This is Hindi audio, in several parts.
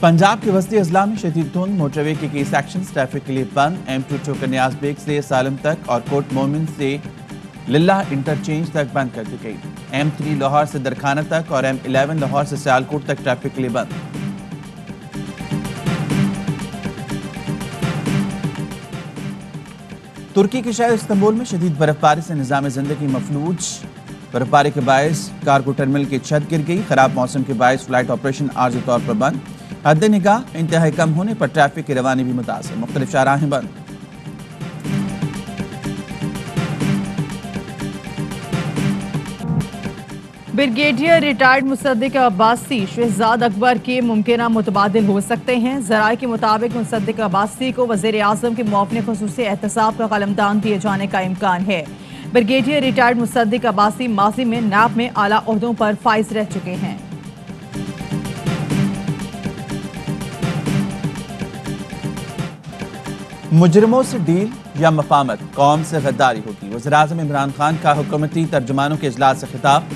पंजाब के वस्ती अजला में शदीद धुंध, मोटरवे के कई सेक्शन ट्रैफिक के लिए बंद। M2 चौक कन्याज बेग से सालम तक और कोट मोमिन से लिल्ला इंटरचेंज तक बंद कर दी गई। M3 लाहौर से दरखाना तक और M11 लाहौर से सियालकोट तक ट्रैफिक के लिए बंद। तुर्की के शहर इस्तांबुल में शदीद बर्फबारी से निज़ाम जिंदगी मफलूज। बर्फबारी के बायस कार्गो टर्मिनल की छत गिर गई। खराब मौसम के बायस फ्लाइट ऑपरेशन आर्जी तौर पर बंद। हद निगाह इंतहाई कम होने पर ट्रैफिक की रवानी भी मुतासिर, मुख्तलिफ शाहराहें बंद। ब्रिगेडियर रिटायर्ड मुसद्दिक अब्बासी शहजाद अकबर के मुमकिन मुतबादिल हो सकते हैं। जराये के मुताबिक मुसद्दिक अब्बासी को वज़ीर आज़म के मुआवने ख़ुसूसी एहतसाब का कलमदान दिए जाने का इम्कान है। ब्रिगेडियर रिटायर्ड मुसद्दिक अब्बासी माजी में नैब में आला ओहदों पर फाइज रह चुके हैं। मुजरिमों से डील या मफामत, कौम से गद्दारी होगी। वज़ीर-ए-आज़म इमरान खान का हुकूमती तर्जुमानों के इजलास से खिताब।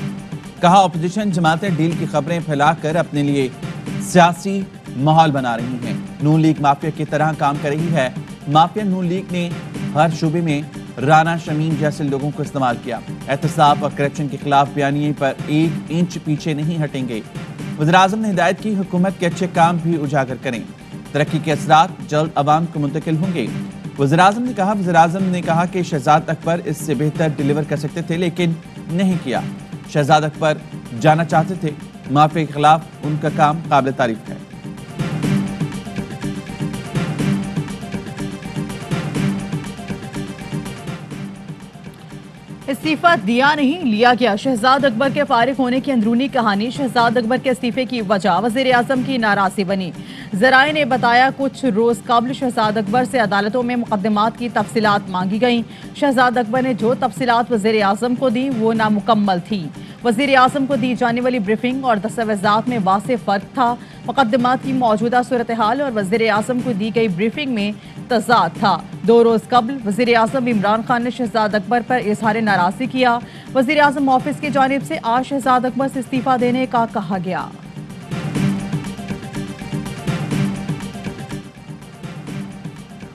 कहा, अपोजिशन जमातें डील की खबरें फैलाकर अपने लिए सियासी माहौल बना रही हैं। नून लीग माफिया की तरह काम कर रही है। माफिया नून लीग ने हर शूबे में राना शमीम जैसे लोगों को इस्तेमाल किया। एहतसाब और करप्शन के खिलाफ बयानिए पर 1 इंच पीछे नहीं हटेंगे। वज़ीर-ए-आज़म ने हिदायत की, हुकूमत के अच्छे काम भी उजागर करें। तरक्की के असरात जल्द अवाम को मुंतकिल होंगे। वज़ीर-ए-आज़म ने कहा कि शहजाद अकबर इससे बेहतर डिलीवर कर सकते थे, लेकिन नहीं किया। शहजाद अकबर जाना चाहते थे। माफिया के खिलाफ उनका काम काबिल तारीफ है। इस्तीफा दिया नहीं, लिया गया। शहजाद अकबर के फारिग होने की अंदरूनी कहानी। शहजाद अकबर के इस्तीफे की वजह वज़ीर आज़म की नाराजगी बनी। ज़राए ने बताया, कुछ रोज कबल शहजाद अकबर से अदालतों में मुकदमात की तफसीलात मांगी गईं। शहजाद अकबर ने जो तफसीलात वज़ीर आज़म को दी वो नामुकम्मल थी। वज़ीर आज़म को दी जाने वाली ब्रीफिंग और दस्तावेज़ात में वाज़ेह फ़र्क था। मुकदमात की मौजूदा सूरत हाल और वज़ीर आज़म को दी गई ब्रीफिंग में तज़ाद था। 2 रोज़ कबल वज़ीर आज़म इमरान खान ने शहजाद अकबर पर इजहार नाराज़गी किया। वज़ीर आज़म ऑफिस की जानिब से आज शहजाद अकबर से इस्तीफा देने का कहा गया।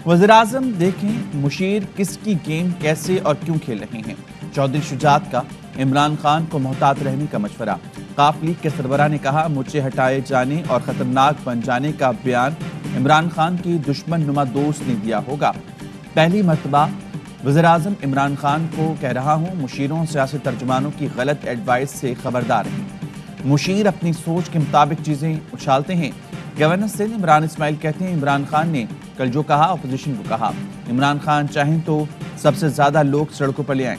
वज़ीर आज़म देखें मुशीर किसकी गेम कैसे और क्यों खेल रहे हैं। चौधरी शुजात का इमरान खान को मोहतात रहने का मशवरा। काफ लीग के सरबराह ने कहा, मुझे हटाए जाने और खतरनाक बन जाने का बयान इमरान खान की दुश्मन नुमा दोस्त ने दिया होगा। पहली मर्तबा वज़ीर आज़म इमरान खान को कह रहा हूँ, मुशीरों सियासी तर्जुमानों की गलत एडवाइस से खबरदार रहें। मुशीर अपनी सोच के मुताबिक चीजें उछालते हैं। गवर्नर सिंध इमरान इस्माइल कहते हैं, इमरान खान ने कल जो कहा अपोजिशन को कहा। इमरान खान चाहें तो सबसे ज्यादा लोग सड़कों पर ले आएं।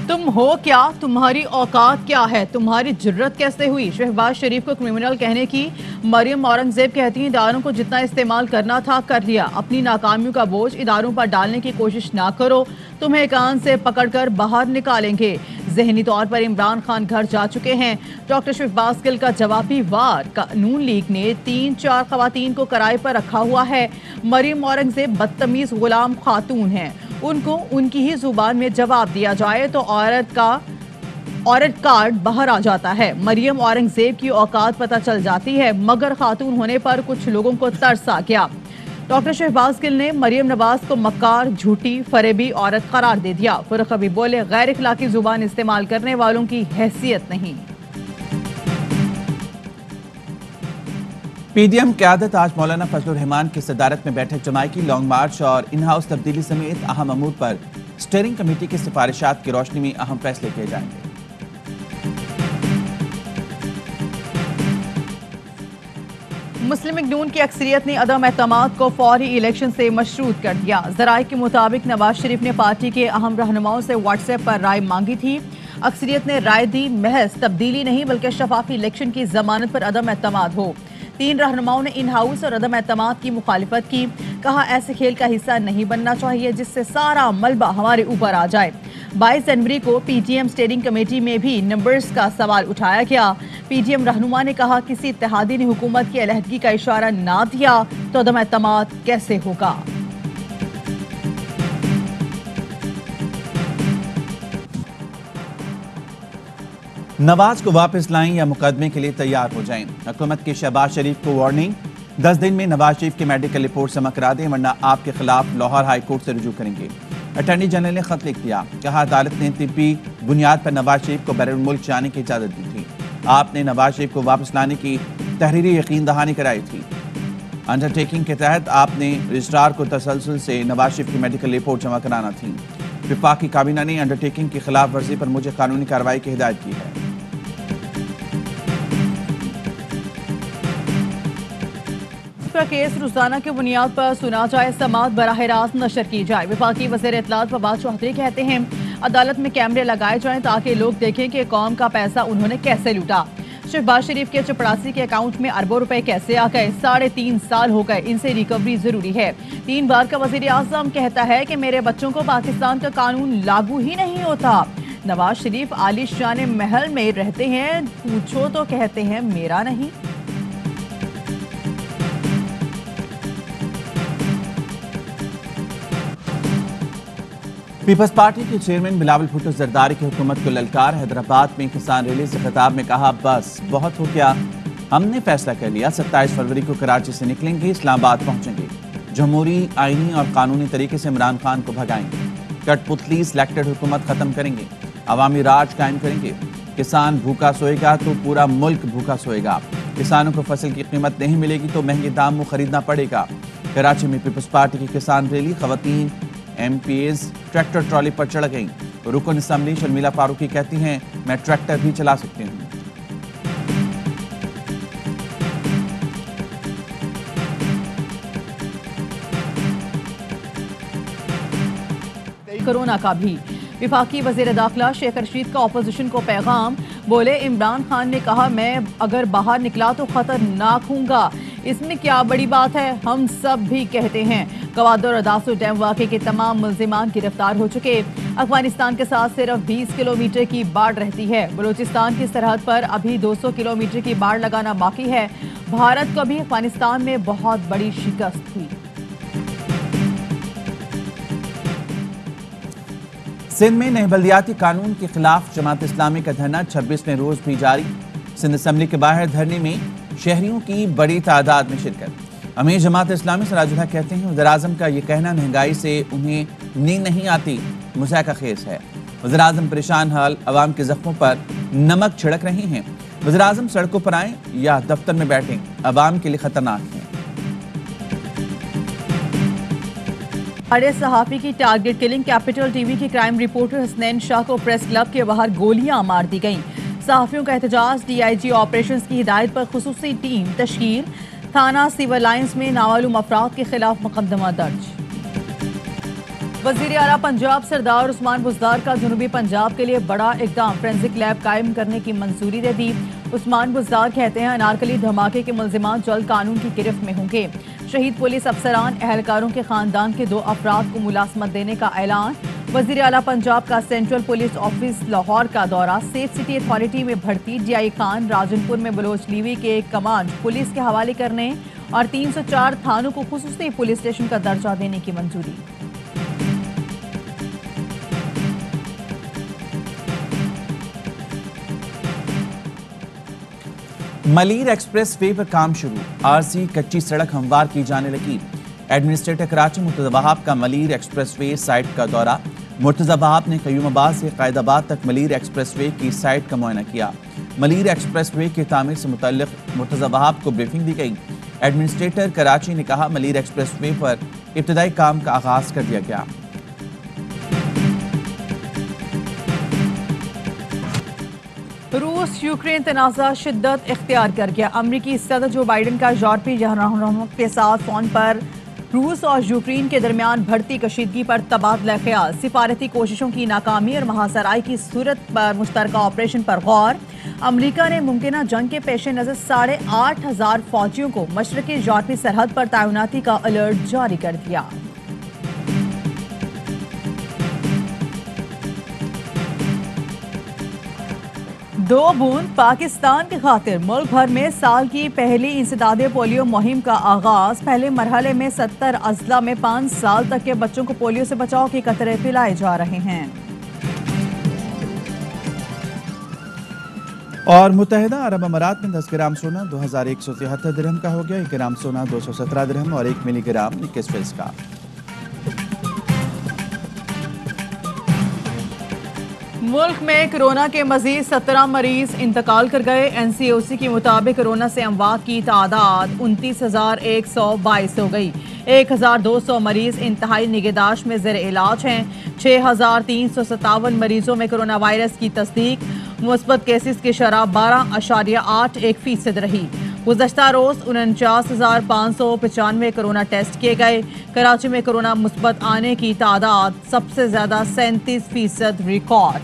तुम हो क्या, तुम्हारी औकात क्या है, तुम्हारी जुर्रत कैसे हुई। शहबाज शरीफ को क्रिमिनल कहने की मरियम औरंगजेब कहती हैं, इदारों को जितना इस्तेमाल करना था कर लिया। अपनी नाकामियों का बोझ इदारों पर डालने की कोशिश ना करो, तुम्हें कान से पकड़कर बाहर निकालेंगे। जहनी तौर पर इमरान खान घर जा चुके हैं। डॉक्टर शहबाज गिल का जवाबी वार। नून लीग ने 3-4 खवातीन को किराए पर रखा हुआ है। मरियम औरंगजेब बदतमीज गुलाम खातून हैं, उनको उनकी ही जुबान में जवाब दिया जाए तो औरत कार्ड बाहर आ जाता है। मरियम औरंगजेब की औकात पता चल जाती है, मगर खातून होने पर कुछ लोगों को तरस आ गया। डॉक्टर शहबाज गिल ने मरियम नवाज को मक्कार, झूठी, फरेबी औरत करार दे दिया। फरुख हबीब बोले, गैर इखलाकी जुबान इस्तेमाल करने वालों की हैसियत नहीं। पीडीएम क़यादत आज मौलाना फजलुर रहमान की सदारत में बैठक जमाएगी। लॉन्ग मार्च और इन हाउस तब्दीली समेत अहम अमूर पर स्टीयरिंग कमेटी की सिफारिशात की रोशनी में अहम फैसले किए जाएंगे। मुस्लिम लीग नून की अक्सरियत ने अदम एतमाद को फौरी इलेक्शन से मशरूत कर दिया। ज़राए के मुताबिक नवाज शरीफ ने पार्टी के अहम रहनुमाओं से व्हाट्सएप पर राय मांगी थी। अक्सरियत ने राय दी, महज तब्दीली नहीं बल्कि शफाफ इलेक्शन की जमानत पर अदम एतमाद हो। 3 रहनुमाओं ने इन हाउस और अदम एतमाद की मुखालिफत की। कहा, ऐसे खेल का हिस्सा नहीं बनना चाहिए जिससे सारा मलबा हमारे ऊपर आ जाए। 22 जनवरी को पीटीएम स्टीयरिंग कमेटी में भी नंबर्स का सवाल उठाया गया। पीटीएम रहनुमा ने कहा, किसी इत्तेहादी ने हुकूमत की अलहदगी का इशारा ना दिया तो अदम एतमाद कैसे होगा। नवाज को वापस लाएं या मुकदमे के लिए तैयार हो जाएं। हुकूमत की शहबाज शरीफ को वार्निंग, 10 दिन में नवाज शरीफ की मेडिकल रिपोर्ट जमा करा दें वरना आपके खिलाफ लाहौर हाई कोर्ट से रुजू करेंगे। अटॉर्नी जनरल ने खत लिख दिया, कहा अदालत ने तिब्बी बुनियाद पर नवाज शरीफ को बैरून मुल्क जाने की इजाजत दी थी। आपने नवाज शरीफ को वापस लाने की तहरीरी यकीन दहानी कराई थी। अंडरटेकिंग के तहत आपने रजिस्ट्रार को तसलसल से नवाज शरीफ की मेडिकल रिपोर्ट जमा कराना थी। वफाकी काबीना ने अंडरटेकिंग की खिलाफ वर्जी पर मुझे कानूनी कार्रवाई की हिदायत की है। का केस रोजाना की बुनियाद पर सुना जाए, समाअत बराह रास्त नशर की जाए। वफाकी वज़ीर इत्तलात फवाद चौधरी कहते हैं अदालत में कैमरे लगाए जाएं ताकि लोग देखें कि कौम का पैसा उन्होंने कैसे लूटा। शहबाज शरीफ के चपरासी के अकाउंट में अरबों रुपए कैसे आ गए? 3.5 साल हो गए, इनसे रिकवरी जरूरी है। 3 बार का वज़ीर आज़म कहता है कि मेरे बच्चों को पाकिस्तान का कानून लागू ही नहीं होता। नवाज शरीफ आलिशान महल में रहते हैं, पूछो तो कहते हैं मेरा नहीं। पीपल्स पार्टी के चेयरमैन बिलावल भुट्टो जरदारी की हुकूमत को ललकार। हैदराबाद में किसान रैली से खिताब में कहा, बस बहुत हो गया, हमने फैसला कर लिया, 27 फरवरी को कराची से निकलेंगे, इस्लामाबाद पहुंचेंगे, जमहूरी, आईनी और कानूनी तरीके से इमरान खान को भगाएंगे, कठपुतली सिलेक्टेड हुकूमत खत्म करेंगे, अवामी राज कायम करेंगे। किसान भूखा सोएगा तो पूरा मुल्क भूखा सोएगा। किसानों को फसल की कीमत नहीं मिलेगी तो महंगे दाम में खरीदना पड़ेगा। कराची में पीपल्स पार्टी की किसान रैली, खवातीन MPs ट्रैक्टर ट्रॉली पर चढ़ गईं। रुकन असम्बली शर्मिला फारूकी कहती हैं, मैं ट्रैक्टर भी चला सकती हूँ। कोरोना का भी विफाकी वज़ीर दाखिला शेख रशीद का ऑपोजिशन को पैगाम, बोले इमरान खान ने कहा मैं अगर बाहर निकला तो खतरनाक हूँगा, इसमें क्या बड़ी बात है, हम सब भी कहते हैं। गवादर और दासो डैम वाक़े के तमाम मुल्जिमान गिरफ्तार हो चुके। अफगानिस्तान के साथ सिर्फ 20 किलोमीटर की बाढ़ रहती है। बलूचिस्तान की सरहद पर अभी 200 किलोमीटर की बाढ़ लगाना बाकी है। भारत को भी अफगानिस्तान में बहुत बड़ी शिकस्त हुई। सिंध में नए बल्दियाती कानून के खिलाफ जमात इस्लामी का धरना 26वें रोज भी जारी। सिंध असम्बली के बाहर धरने में शहरियों की बड़ी तादाद में शिरकत। अमीर जमात इस्लामी सराजुल्लाह कहते हैं वज़ीर आज़म का ये कहना महंगाई से उन्हें नींद नहीं आती मुज़ाहिका खेज है। वज़ीर आज़म परेशान हाल, अवाम के जख्मों पर नमक छिड़क रहे हैं। वज़ीर आज़म सड़कों पर आए या दफ्तर में बैठें, अवाम के लिए खतरनाक है। बड़े सहाफ़ी की टारगेट किलिंग, कैपिटल टीवी के क्राइम रिपोर्टर हसनैन शाह को प्रेस क्लब के बाहर गोलियां मार दी गईं। सहाफ़ियों का एहतजाज, DIG ऑपरेशंस की हिदायत पर खुसूसी टीम तश्कील। थाना सिविल लाइंस में नामालूम अफराद के खिलाफ मुकदमा दर्ज। वज़ीर आला पंजाब सरदार उस्मान बुज़दार का जनूबी पंजाब के लिए बड़ा इक़दाम, फोरेंसिक लैब कायम करने की मंजूरी दे दी। उस्मान बुज़दार कहते हैं अनारकली धमाके के मुल्जिमान जल्द कानून की गिरफ्त में होंगे। शहीद पुलिस अफसरान एहलकारों के खानदान के 2 अफराद को मुलाजमत देने का ऐलान। वज़ीर आला पंजाब का सेंट्रल पुलिस ऑफिस लाहौर का दौरा। सेफ सिटी अथॉरिटी में भर्ती, DI खान राजनपुर में बलोच लीवी के कमांड पुलिस के हवाले करने और 304 थानों को खुसूसी पुलिस स्टेशन का दर्जा देने की मंजूरी। मलीर एक्सप्रेस वे पर काम शुरू, आरसी कच्ची सड़क हमवार की जाने लगी। एडमिनिस्ट्रेटर कराची मुर्तज़ा वहाब का मलीर एक्सप्रेस वे साइट का दौरा। मुर्तज़ा वहाब ने कयूमाबाद से कायदाबाद तक मलीर एक्सप्रेस वे की साइट का मुआयना किया। मलीर एक्सप्रेस वे की तामीर से मुतल्लिक मुर्तज़ा वहाब को ब्रीफिंग दी गई। एडमिनिस्ट्रेटर कराची ने कहा मलीर एक्सप्रेस वे पर इब्तदाई काम का आगाज कर दिया गया। रूस यूक्रेन तनाज़ा शिद्दत इख्तियार कर गया। अमरीकी सदर जो बाइडन का यूरोपीय रहनुमाओं के साथ फोन पर रूस और यूक्रेन के दरमियान बढ़ती कशीदगी पर तबादला ख्याल। सिफारती कोशिशों की नाकामी और महासराई की सूरत पर मुश्तरका ऑपरेशन पर गौर। अमरीका ने मुमकिन जंग के पेश नज़र 8,500 फौजियों को मशरक़ी यूरोपीय सरहद पर तैनाती का अलर्ट जारी कर दिया। दो बूंद पाकिस्तान की खातिर, मुल्क भर में साल की पहली इंसदादे पोलियो मुहिम का आगाज। पहले मरहले में 70 अजला में 5 साल तक के बच्चों को पोलियो से बचाव के कतरे पिलाए जा रहे हैं। और मुत्तहिदा अरब अमारात में 10 ग्राम सोना 2173 दिरहम का हो गया। 1 ग्राम सोना 217 दिरहम और 1 मिलीग्राम 21 फीस का। मुल्क में कोरोना के मजीद 17 मरीज इंतकाल कर गए। NCOC के मुताबिक कोरोना से अमवात की तादाद 29,122 हो गई। 1,200 मरीज इंतहाई निगहदाश्त में ज़ेर इलाज हैं। 6,357 मरीजों में कोरोना वायरस की तस्दीक। मुस्बत केसेस की शरह 12.81% रही। गुज़श्ता रोज 49,595 कोरोना टेस्ट किए गए। कराची में कोरोना मुस्बत आने की तादाद सबसे ज्यादा 37% रिकॉर्ड।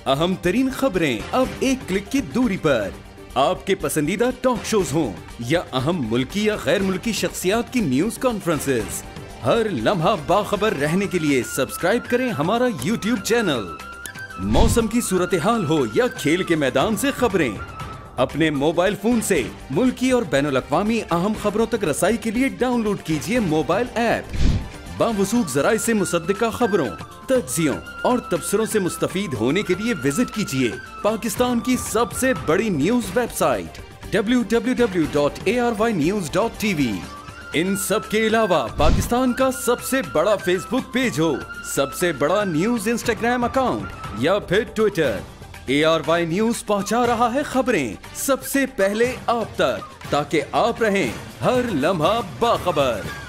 अहम तरीन खबरें अब एक क्लिक की दूरी पर। आपके पसंदीदा टॉक शोज हों या अहम मुल्की या गैर मुल्की शख्सियात की न्यूज कॉन्फ्रेंसेस, हर लम्हा बाखबर रहने के लिए सब्सक्राइब करें हमारा YouTube चैनल। मौसम की सूरत हाल हो या खेल के मैदान से खबरें, अपने मोबाइल फोन से मुल्की और बैनुल-अक़वामी अहम खबरों तक रसाई के लिए डाउनलोड कीजिए मोबाइल ऐप। बावसूख ज़राए से मुसद्दिका खबरों, तज्ज़ियों और तबसरों से मुस्तफ़ीद होने के लिए विजिट कीजिए पाकिस्तान की सबसे बड़ी न्यूज वेबसाइट www.arynews.tv। इन सब के अलावा पाकिस्तान का सबसे बड़ा फेसबुक पेज हो, सबसे बड़ा न्यूज इंस्टाग्राम अकाउंट या फिर ट्विटर, ARY न्यूज पहुंचा रहा है खबरें सबसे पहले आप तक, ताकि आप रहें हर लम्हा बाखबर।